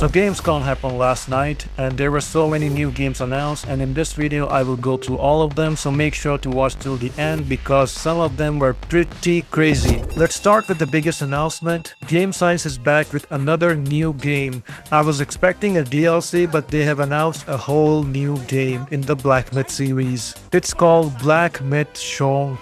So gamescom happened last night and there were so many new games announced, and in this video I will go through all of them, so make sure to watch till the end because some of them were pretty crazy. Let's start with the biggest announcement. Game Science is back with another new game. I was expecting a DLC, but they have announced a whole new game in the Black Myth series. It's called Black Myth Zhong.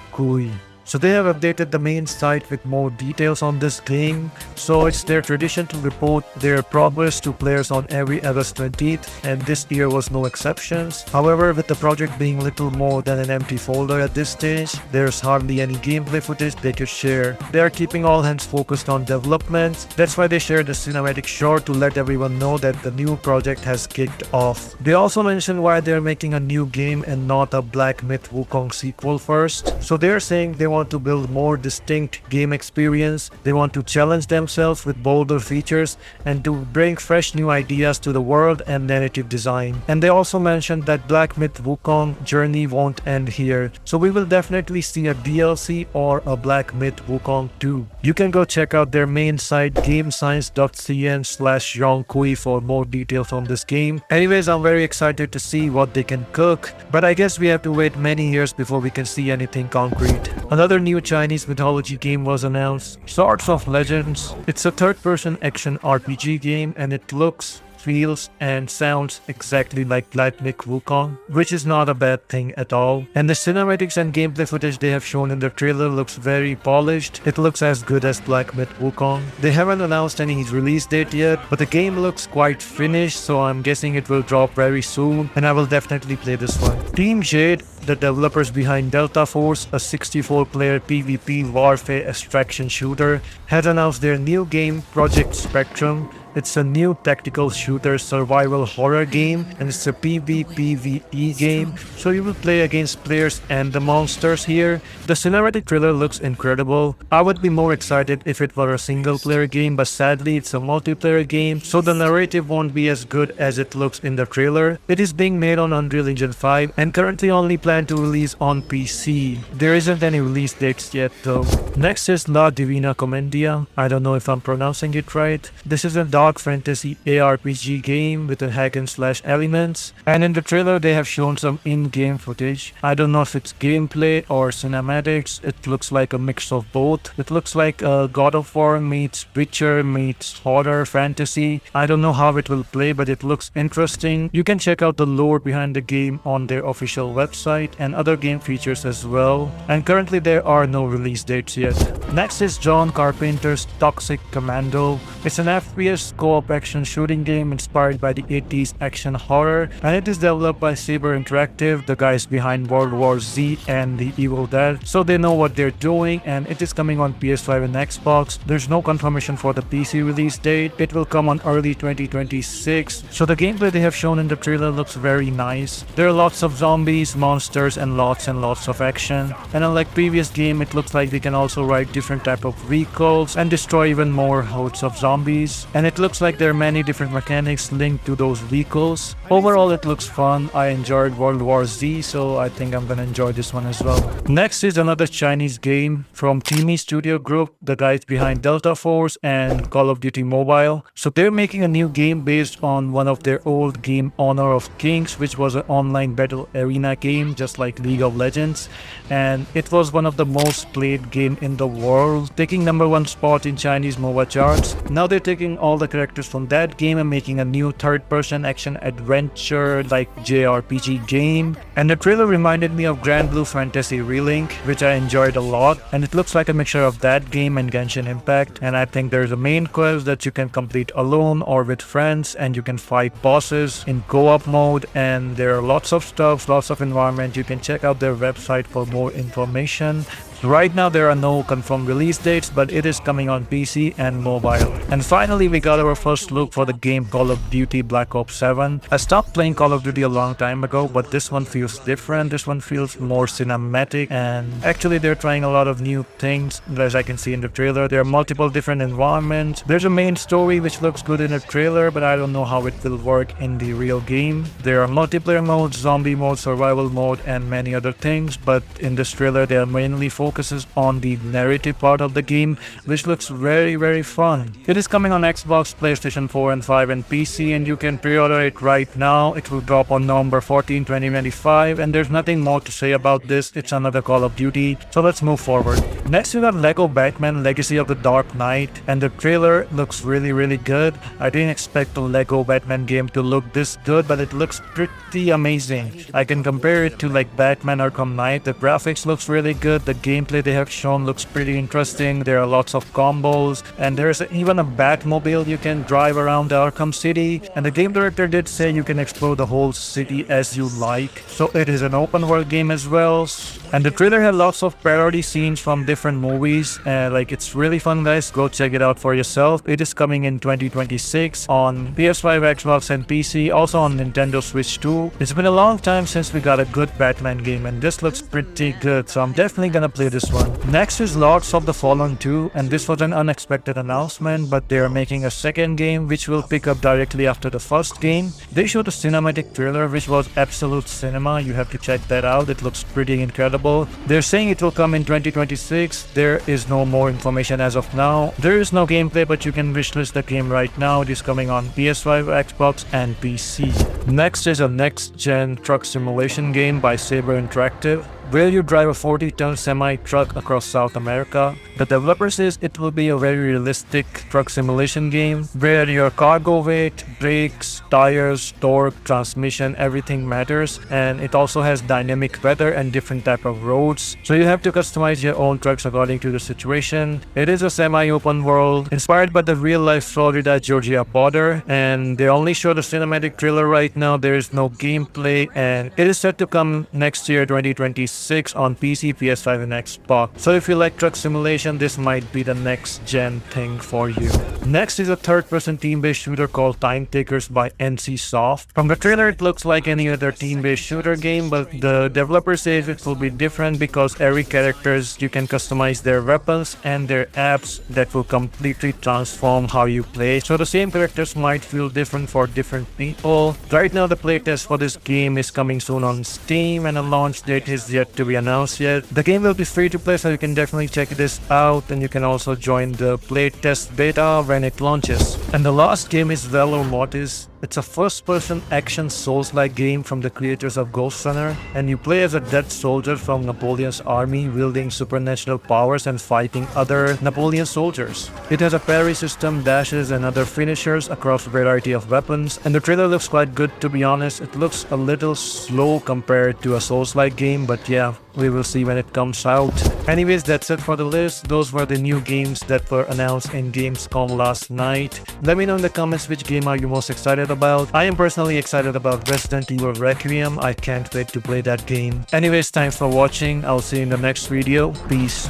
So they have updated the main site with more details on this game. So it's their tradition to report their progress to players on every August 20th, and this year was no exceptions. However, with the project being little more than an empty folder at this stage, there's hardly any gameplay footage they could share. They are keeping all hands focused on development. That's why they shared the cinematic short to let everyone know that the new project has kicked off. They also mentioned why they're making a new game and not a Black Myth Wukong sequel first. So they're saying they want to build more distinct game experience. They want to challenge themselves with bolder features and to bring fresh new ideas to the world and narrative design. And they also mentioned that Black Myth Wukong journey won't end here. So we will definitely see a DLC or a Black Myth Wukong 2. You can go check out their main site gamescience.cn/Zhong for more details on this game. Anyways, I'm very excited to see what they can cook, but I guess we have to wait many years before we can see anything concrete. Another new Chinese mythology game was announced, Swords of Legends. It's a third-person action RPG game and it looks, feels and sounds exactly like Black Myth Wukong, which is not a bad thing at all. And the cinematics and gameplay footage they have shown in the trailer looks very polished. It looks as good as Black Myth Wukong. They haven't announced any release date yet, but the game looks quite finished, so I'm guessing it will drop very soon and I will definitely play this one. Team Jade, the developers behind Delta Force, a 64-player PvP warfare extraction shooter, has announced their new game, Project Spectrum. It's a new tactical shooter survival horror game and it's a PvPvE game, so you will play against players and the monsters here. The cinematic trailer looks incredible. I would be more excited if it were a single player game, but sadly it's a multiplayer game, so the narrative won't be as good as it looks in the trailer. It is being made on Unreal Engine 5 and currently only planned to release on PC. There isn't any release dates yet though. Next is La Divina Commendia. I don't know if I'm pronouncing it right. This is a dark fantasy ARPG game with a hack and slash elements, and in the trailer they have shown some in-game footage. I don't know if it's gameplay or cinematics. It looks like a mix of both. It looks like a God of War meets Witcher meets horror fantasy. I don't know how it will play, but it looks interesting. You can check out the lore behind the game on their official website and other game features as well, and currently there are no release dates yet. Next is John Carpenter's Toxic Commando. It's an FPS co-op action shooting game inspired by the 80s action horror, and it is developed by Saber Interactive, the guys behind World War Z and The Evil Dead, so they know what they're doing, and it is coming on PS5 and Xbox. There's no confirmation for the PC release date. It will come on early 2026, so the gameplay they have shown in the trailer looks very nice. There are lots of zombies, monsters and lots of action, and unlike previous game, it looks like they can also ride different type of vehicles and destroy even more hosts of zombies, and it looks like there are many different mechanics linked to those vehicles. Overall it looks fun. I enjoyed World War Z, so I think I'm gonna enjoy this one as well. Next is another Chinese game from Teamy Studio Group, the guys behind Delta Force and Call of Duty Mobile. So they're making a new game based on one of their old game, Honor of Kings, which was an online battle arena game just like League of Legends, and it was one of the most played game in the world, taking #1 spot in Chinese MOBA charts. Now they're taking all the characters from that game and making a new third-person action adventure like JRPG game, and the trailer reminded me of Grand Blue Fantasy Relink, which I enjoyed a lot, and it looks like a mixture of that game and Genshin Impact. And I think there's a main quest that you can complete alone or with friends, and you can fight bosses in co-op mode, and there are lots of stuff, lots of environment. You can check out their website for more information. Right now there are no confirmed release dates, but it is coming on PC and mobile. And finally we got our first look for the game Call of Duty Black Ops 7. I stopped playing Call of Duty a long time ago, but this one feels different. This one feels more cinematic, and actually they're trying a lot of new things. As I can see in the trailer, there are multiple different environments. There's a main story which looks good in the trailer, but I don't know how it will work in the real game. There are multiplayer modes, zombie mode, survival mode and many other things, but in this trailer they are mainly focused focuses on the narrative part of the game, which looks very fun. It is coming on Xbox, PlayStation 4 and 5 and PC, and you can pre-order it right now. It will drop on November 14, 2025, and there's nothing more to say about this. It's another Call of Duty, so let's move forward. Next we got Lego Batman Legacy of the Dark Knight, and the trailer looks really good. I didn't expect the Lego Batman game to look this good, but it looks pretty amazing. I can compare it to like Batman Arkham Knight. The graphics looks really good, the gameplay they have shown looks pretty interesting. There are lots of combos, and there's even a Batmobile you can drive around Arkham City, and the game director did say you can explore the whole city as you like. So it is an open world game as well, and the trailer had lots of parody scenes from different movies, and like it's really fun guys, go check it out for yourself. It is coming in 2026 on PS5, Xbox and PC, also on Nintendo Switch too. It's been a long time since we got a good Batman game, and this looks pretty good, so I'm definitely gonna play this one. Next is Lords of the Fallen 2, and this was an unexpected announcement, but they are making a second game which will pick up directly after the first game. They showed a cinematic trailer which was absolute cinema. You have to check that out. It looks pretty incredible. They're saying it will come in 2026. There is no more information as of now. There is no gameplay, but you can wishlist the game right now. It is coming on PS5, Xbox and PC. Next is a next-gen truck simulation game by Saber Interactive, where you drive a 40-ton semi-truck across South America. The developer says it will be a very realistic truck simulation game where your cargo weight, brakes, tires, torque, transmission, everything matters, and it also has dynamic weather and different type of roads. So you have to customize your own trucks according to the situation. It is a semi-open world inspired by the real-life Florida-Georgia border, and they only showed a cinematic trailer right now. There is no gameplay, and it is set to come next year, 2026 on PC, PS5 and Xbox. So if you like truck simulation, this might be the next gen thing for you. Next is a third-person team-based shooter called Time Takers by NCSoft. From the trailer it looks like any other team-based shooter game, but the developer says it will be different because every characters you can customize their weapons and their apps that will completely transform how you play. So the same characters might feel different for different people. Right now the playtest for this game is coming soon on Steam, and a launch date is yet to be announced yet. The game will be free to play, so you can definitely check this out, and you can also join the playtest beta when it launches. And the last game is Valor Mortis. It's a first-person action Souls-like game from the creators of Ghost Runner, and you play as a dead soldier from Napoleon's army wielding supernatural powers and fighting other Napoleon soldiers. It has a parry system, dashes and other finishers across a variety of weapons, and the trailer looks quite good to be honest. It looks a little slow compared to a Souls-like game, but yeah, we will see when it comes out. Anyways, that's it for the list. Those were the new games that were announced in Gamescom last night. Let me know in the comments which game are you most excited about. I am personally excited about Resident Evil Requiem. I can't wait to play that game. Anyways, thanks for watching. I'll see you in the next video. Peace.